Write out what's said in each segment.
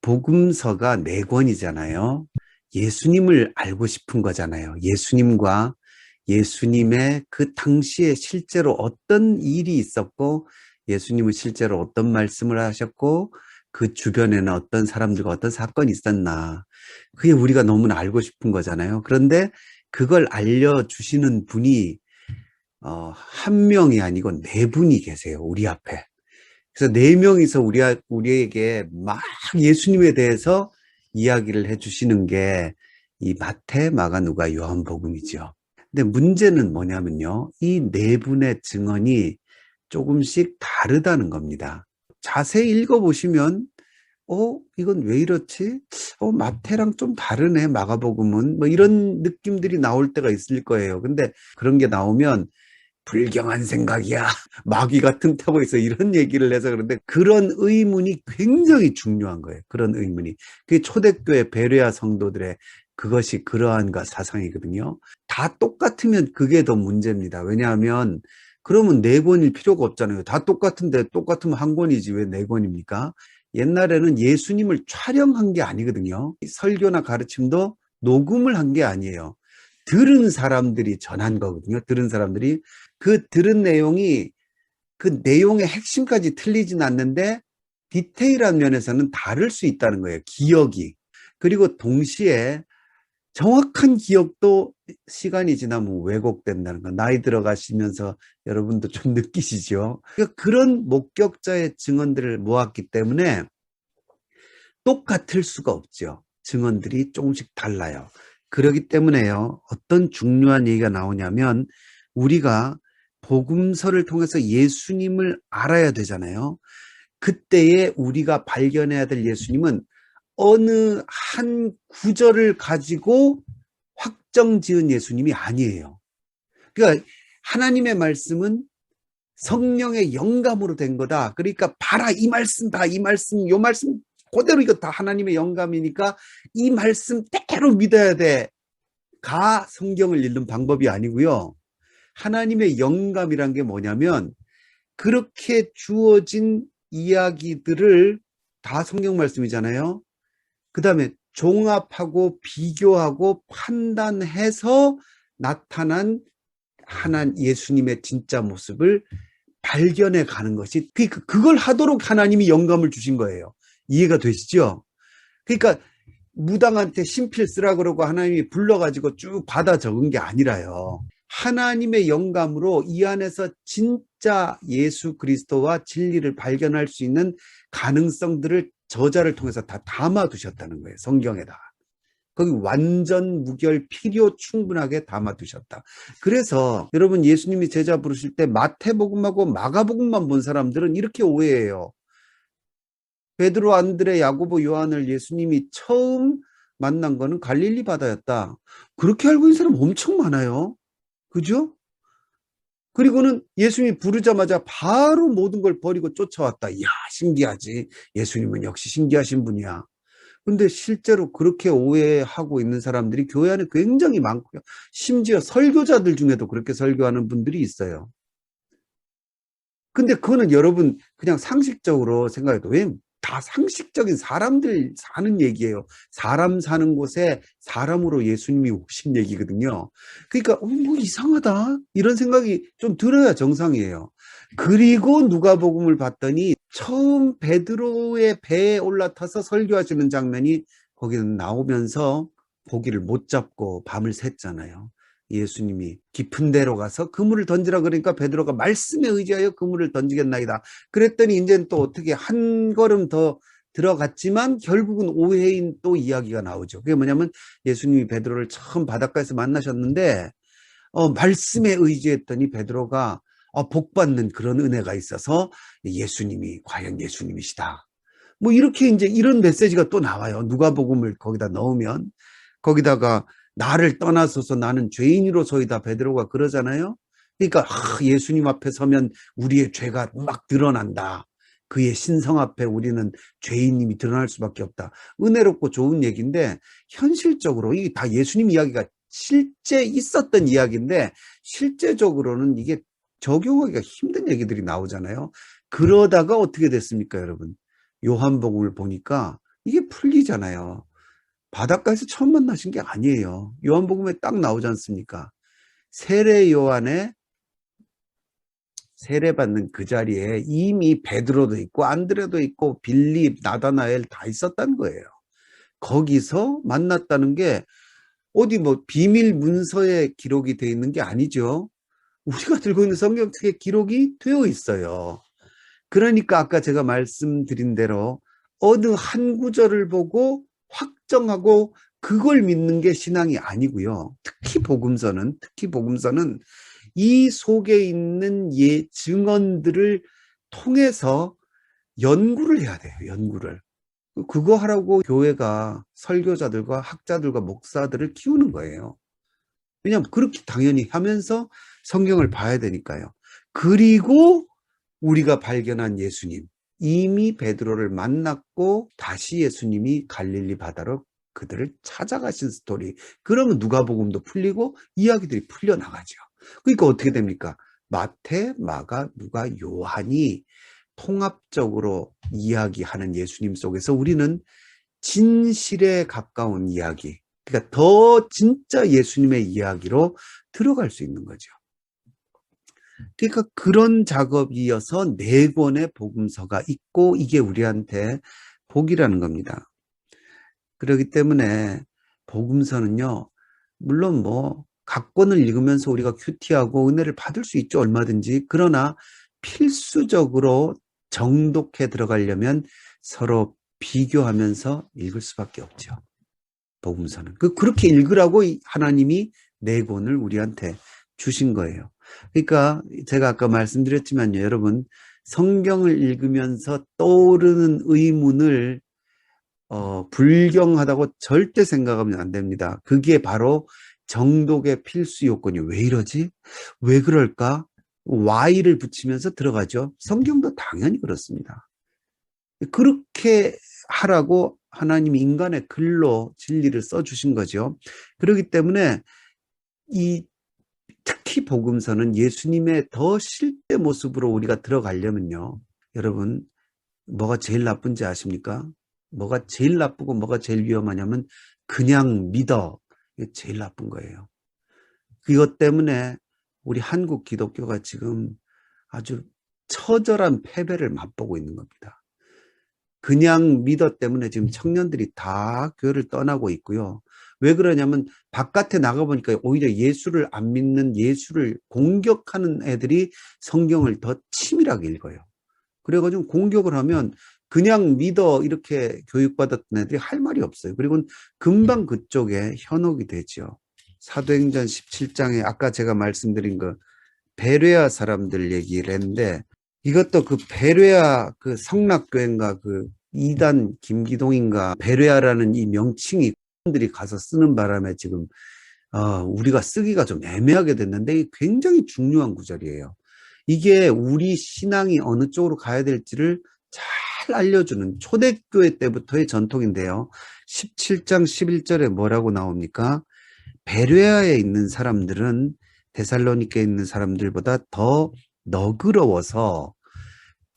복음서가 네 권이잖아요. 예수님을 알고 싶은 거잖아요. 예수님과 예수님의 그 당시에 실제로 어떤 일이 있었고, 예수님은 실제로 어떤 말씀을 하셨고, 그 주변에는 어떤 사람들과 어떤 사건이 있었나. 그게 우리가 너무나 알고 싶은 거잖아요. 그런데 그걸 알려주시는 분이 한 명이 아니고 네 분이 계세요. 우리 앞에. 그래서 네 명이서 우리에게 막 예수님에 대해서 이야기를 해주시는 게 이 마태, 마가, 누가, 요한복음이죠. 근데 문제는 뭐냐면요. 이 네 분의 증언이 조금씩 다르다는 겁니다. 자세히 읽어보시면, 이건 왜 이렇지? 마태랑 좀 다르네, 마가복음은. 뭐 이런 느낌들이 나올 때가 있을 거예요. 근데 그런 게 나오면 불경한 생각이야. 마귀가 틈타고 있어. 이런 얘기를 해서 그런데 그런 의문이 굉장히 중요한 거예요. 그런 의문이. 그게 초대교회 베레아 성도들의 그것이 그러한가 사상이거든요. 다 똑같으면 그게 더 문제입니다. 왜냐하면 그러면 네 권일 필요가 없잖아요. 다 똑같은데 똑같으면 한 권이지 왜 네 권입니까? 옛날에는 예수님을 촬영한 게 아니거든요. 설교나 가르침도 녹음을 한 게 아니에요. 들은 사람들이 전한 거거든요. 들은 사람들이. 그 들은 내용이 그 내용의 핵심까지 틀리진 않는데 디테일한 면에서는 다를 수 있다는 거예요. 기억이. 그리고 동시에 정확한 기억도 시간이 지나면 왜곡된다는 거. 나이 들어가시면서 여러분도 좀 느끼시죠? 그러니까 그런 목격자의 증언들을 모았기 때문에 똑같을 수가 없죠. 증언들이 조금씩 달라요. 그렇기 때문에요. 어떤 중요한 얘기가 나오냐면 우리가 복음서를 통해서 예수님을 알아야 되잖아요. 그때에 우리가 발견해야 될 예수님은 어느 한 구절을 가지고 확정 지은 예수님이 아니에요. 그러니까 하나님의 말씀은 성령의 영감으로 된 거다. 그러니까 봐라, 이 말씀 봐, 이 말씀, 요 말씀 그대로 이거 다 하나님의 영감이니까 이 말씀대로 믿어야 돼. 가 성경을 읽는 방법이 아니고요. 하나님의 영감이란 게 뭐냐면 그렇게 주어진 이야기들을 다 성경 말씀이잖아요. 그 다음에 종합하고 비교하고 판단해서 나타난 예수님의 진짜 모습을 발견해 가는 것이 그걸 하도록 하나님이 영감을 주신 거예요. 이해가 되시죠? 그러니까 무당한테 신필 쓰라 그러고 하나님이 불러가지고 쭉 받아 적은 게 아니라요. 하나님의 영감으로 이 안에서 진짜 예수 그리스도와 진리를 발견할 수 있는 가능성들을 저자를 통해서 다 담아두셨다는 거예요. 성경에다. 거기 완전 무결 필요 충분하게 담아두셨다. 그래서 여러분 예수님이 제자 부르실 때 마태복음하고 마가복음만 본 사람들은 이렇게 오해해요. 베드로, 안드레, 야고보, 요한을 예수님이 처음 만난 거는 갈릴리 바다였다. 그렇게 알고 있는 사람 엄청 많아요. 그죠? 그리고는 예수님이 부르자마자 바로 모든 걸 버리고 쫓아왔다. 이야, 신기하지. 예수님은 역시 신기하신 분이야. 근데 실제로 그렇게 오해하고 있는 사람들이 교회 안에 굉장히 많고요. 심지어 설교자들 중에도 그렇게 설교하는 분들이 있어요. 근데 그거는 여러분 그냥 상식적으로 생각해도 왜 다 상식적인 사람들 사는 얘기예요. 사람 사는 곳에 사람으로 예수님이 오신 얘기거든요. 그러니까 뭐 이상하다 이런 생각이 좀 들어야 정상이에요. 그리고 누가복음을 봤더니 처음 베드로의 배에 올라타서 설교하시는 장면이 거기는 나오면서 고기를 못 잡고 밤을 샜잖아요. 예수님이 깊은 데로 가서 그물을 던지라 그러니까 베드로가 말씀에 의지하여 그물을 던지겠나이다. 그랬더니 이제는 또 어떻게 한 걸음 더 들어갔지만 결국은 오해인 또 이야기가 나오죠. 그게 뭐냐면 예수님이 베드로를 처음 바닷가에서 만나셨는데 말씀에 의지했더니 베드로가 복받는 그런 은혜가 있어서 예수님이 과연 예수님이시다. 뭐 이렇게 이제 이런 메시지가 또 나와요. 누가복음을 거기다 넣으면 거기다가 나를 떠나서서 나는 죄인으로서이다 베드로가 그러잖아요. 그러니까 예수님 앞에 서면 우리의 죄가 막 드러난다. 그의 신성 앞에 우리는 죄인님이 드러날 수밖에 없다. 은혜롭고 좋은 얘기인데 현실적으로 이게 다 예수님 이야기가 실제 있었던 이야기인데 실제적으로는 이게 적용하기가 힘든 얘기들이 나오잖아요. 그러다가 어떻게 됐습니까, 여러분? 요한복음을 보니까 이게 풀리잖아요. 바닷가에서 처음 만나신 게 아니에요. 요한복음에 딱 나오지 않습니까? 세례 요한의 세례받는 그 자리에 이미 베드로도 있고 안드레도 있고 빌립, 나다나엘 다 있었다는 거예요. 거기서 만났다는 게 어디 뭐 비밀 문서에 기록이 되어 있는 게 아니죠. 우리가 들고 있는 성경책에 기록이 되어 있어요. 그러니까 아까 제가 말씀드린 대로 어느 한 구절을 보고 확정하고 그걸 믿는 게 신앙이 아니고요. 특히 복음서는 이 속에 있는 증언들을 통해서 연구를 해야 돼요. 연구를. 그거 하라고 교회가 설교자들과 학자들과 목사들을 키우는 거예요. 왜냐하면 그렇게 당연히 하면서 성경을 봐야 되니까요. 그리고 우리가 발견한 예수님, 이미 베드로를 만났고 다시 예수님이 갈릴리 바다로 그들을 찾아가신 스토리. 그러면 누가복음도 풀리고 이야기들이 풀려나가죠. 그러니까 어떻게 됩니까? 마태, 마가, 누가, 요한이 통합적으로 이야기하는 예수님 속에서 우리는 진실에 가까운 이야기, 그러니까 더 진짜 예수님의 이야기로 들어갈 수 있는 거죠. 그러니까 그런 작업이어서 4권의 복음서가 있고 이게 우리한테 복이라는 겁니다. 그렇기 때문에 복음서는요, 물론 뭐 각 권을 읽으면서 우리가 큐티하고 은혜를 받을 수 있죠, 얼마든지. 그러나 필수적으로 정독해 들어가려면 서로 비교하면서 읽을 수밖에 없죠. 복음서는. 그렇게 읽으라고 하나님이 4권을 우리한테 주신 거예요. 그러니까 제가 아까 말씀드렸지만요, 여러분, 성경을 읽으면서 떠오르는 의문을 불경하다고 절대 생각하면 안 됩니다. 그게 바로 정독의 필수 요건이에요. 왜 이러지? 왜 그럴까? Why를 붙이면서 들어가죠. 성경도 당연히 그렇습니다. 그렇게 하라고 하나님이 인간의 글로 진리를 써주신 거죠. 그렇기 때문에 특히 복음서는 예수님의 더 실제 모습으로 우리가 들어가려면요. 여러분, 뭐가 제일 나쁜지 아십니까? 뭐가 제일 나쁘고 뭐가 제일 위험하냐면 그냥 믿어. 이게 제일 나쁜 거예요. 그것 때문에 우리 한국 기독교가 지금 아주 처절한 패배를 맛보고 있는 겁니다. 그냥 믿어 때문에 지금 청년들이 다 교회를 떠나고 있고요. 왜 그러냐면 바깥에 나가보니까 오히려 예수를 안 믿는, 예수를 공격하는 애들이 성경을 더 치밀하게 읽어요. 그래가지고 공격을 하면 그냥 믿어 이렇게 교육받았던 애들이 할 말이 없어요. 그리고 금방 그쪽에 현혹이 되죠. 사도행전 17장에 아까 제가 말씀드린 그 베레아 사람들 얘기를 했는데, 이것도 그 베레아 그 성락교회인가 그 이단 김기동인가 베레아라는 이 명칭이 들이 가서 쓰는 바람에 지금 우리가 쓰기가 좀 애매하게 됐는데 이게 굉장히 중요한 구절이에요. 이게 우리 신앙이 어느 쪽으로 가야 될지를 잘 알려주는 초대교회 때부터의 전통인데요. 17장 11절에 뭐라고 나옵니까? 베레아에 있는 사람들은 데살로니케에 있는 사람들보다 더 너그러워서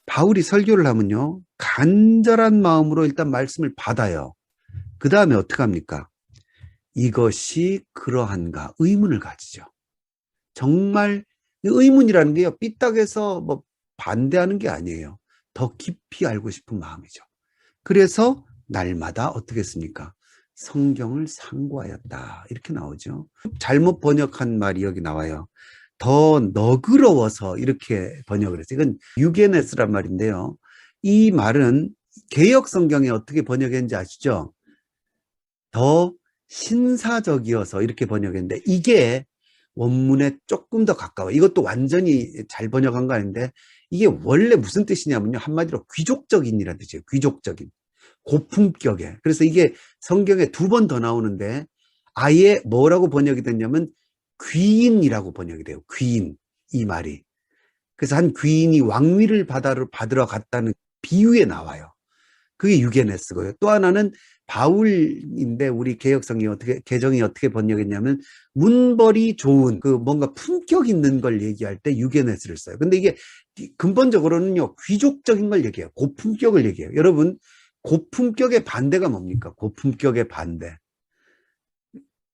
바울이 설교를 하면요, 간절한 마음으로 일단 말씀을 받아요. 그 다음에 어떻게 합니까? 이것이 그러한가 의문을 가지죠. 정말 의문이라는 게요, 삐딱해서 뭐 반대하는 게 아니에요. 더 깊이 알고 싶은 마음이죠. 그래서 날마다 어떻게 했습니까? 성경을 상고하였다. 이렇게 나오죠. 잘못 번역한 말이 여기 나와요. 더 너그러워서 이렇게 번역을 했어요. 이건 유게네스란 말인데요. 이 말은 개역 성경에 어떻게 번역했는지 아시죠? 더 신사적이어서 이렇게 번역했는데 이게 원문에 조금 더 가까워요. 이것도 완전히 잘 번역한 거 아닌데 이게 원래 무슨 뜻이냐면요, 한마디로 귀족적인이라는 뜻이에요. 귀족적인, 고품격의. 그래서 이게 성경에 2번 더 나오는데 아예 뭐라고 번역이 됐냐면 귀인이라고 번역이 돼요. 귀인, 이 말이. 그래서 한 귀인이 왕위를 받으러 갔다는 비유에 나와요. 그게 유게네스고요. 또 하나는 바울인데 우리 개정이 어떻게 번역했냐면 문벌이 좋은, 그 뭔가 품격 있는 걸 얘기할 때 유게네스를 써요. 근데 이게 근본적으로는요, 귀족적인 걸 얘기해요. 고품격을 얘기해요. 여러분, 고품격의 반대가 뭡니까? 고품격의 반대.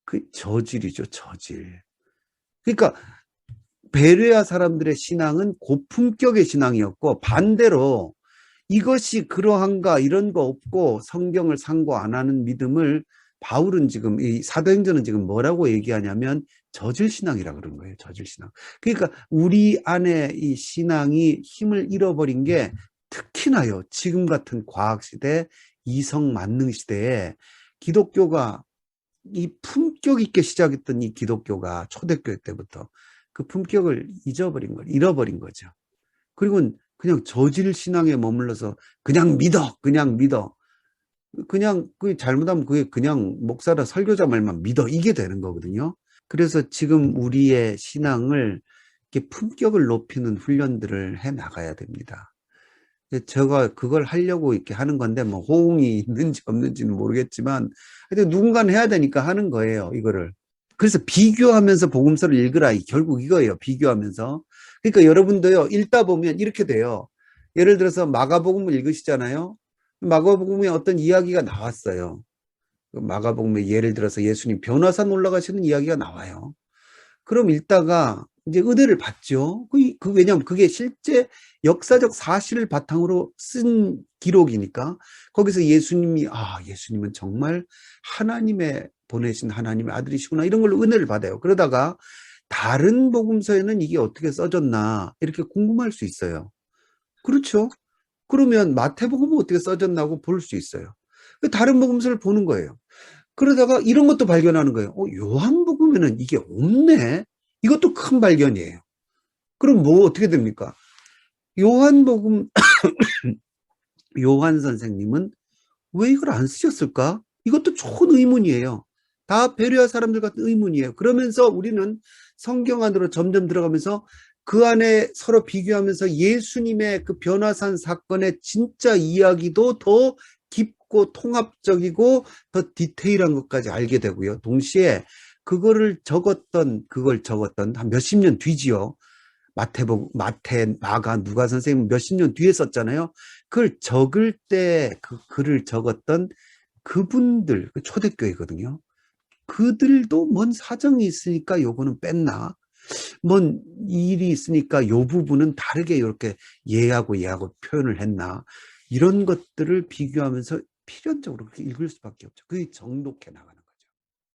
그 저질이죠, 저질. 그러니까 베레아 사람들의 신앙은 고품격의 신앙이었고, 반대로 이것이 그러한가 이런 거 없고 성경을 상고 안 하는 믿음을 바울은 지금 이 사도행전은 지금 뭐라고 얘기하냐면 저질신앙이라 그런 거예요. 저질신앙. 그러니까 우리 안에 이 신앙이 힘을 잃어버린 게 특히나요. 지금 같은 과학시대, 이성만능시대에 기독교가 이 품격 있게 시작했던 이 기독교가 초대교회 때부터 그 품격을 잃어버린 거죠. 그리고 그냥 저질 신앙에 머물러서 그냥 믿어. 그냥 그 잘못하면 그게 그냥 목사나 설교자 말만 믿어. 이게 되는 거거든요. 그래서 지금 우리의 신앙을 이렇게 품격을 높이는 훈련들을 해 나가야 됩니다. 제가 그걸 하려고 이렇게 하는 건데 뭐 호응이 있는지 없는지는 모르겠지만 하여튼 누군가는 해야 되니까 하는 거예요. 이거를. 그래서 비교하면서 복음서를 읽으라. 결국 이거예요. 비교하면서. 그러니까 여러분도요. 읽다 보면 이렇게 돼요. 예를 들어서 마가복음을 읽으시잖아요. 마가복음에 어떤 이야기가 나왔어요. 마가복음에 예를 들어서 예수님 변화산 올라가시는 이야기가 나와요. 그럼 읽다가 이제 은혜를 받죠. 왜냐하면 그게 실제 역사적 사실을 바탕으로 쓴 기록이니까 거기서 예수님은 정말 하나님의 보내신 하나님의 아들이시구나 이런 걸로 은혜를 받아요. 그러다가 다른 복음서에는 이게 어떻게 써졌나 이렇게 궁금할 수 있어요. 그렇죠? 그러면 마태복음은 어떻게 써졌나고 볼 수 있어요. 다른 복음서를 보는 거예요. 그러다가 이런 것도 발견하는 거예요. 요한복음에는 이게 없네? 이것도 큰 발견이에요. 그럼 뭐 어떻게 됩니까? 요한복음, 요한 선생님은 왜 이걸 안 쓰셨을까? 이것도 좋은 의문이에요. 다 베레아 사람들 같은 의문이에요. 그러면서 우리는 성경 안으로 점점 들어가면서 그 안에 서로 비교하면서 예수님의 그 변화산 사건의 진짜 이야기도 더 깊고 통합적이고 더 디테일한 것까지 알게 되고요. 동시에 그걸 적었던 한 몇십 년 뒤지요. 마태, 마가, 누가 선생님 몇십 년 뒤에 썼잖아요. 그걸 적을 때 그 글을 적었던 그분들, 그 초대교회거든요. 그들도 뭔 사정이 있으니까 요거는 뺐나? 뭔 일이 있으니까 요 부분은 다르게 이렇게 얘하고 표현을 했나? 이런 것들을 비교하면서 필연적으로 그렇게 읽을 수밖에 없죠. 그게 정독해 나가요.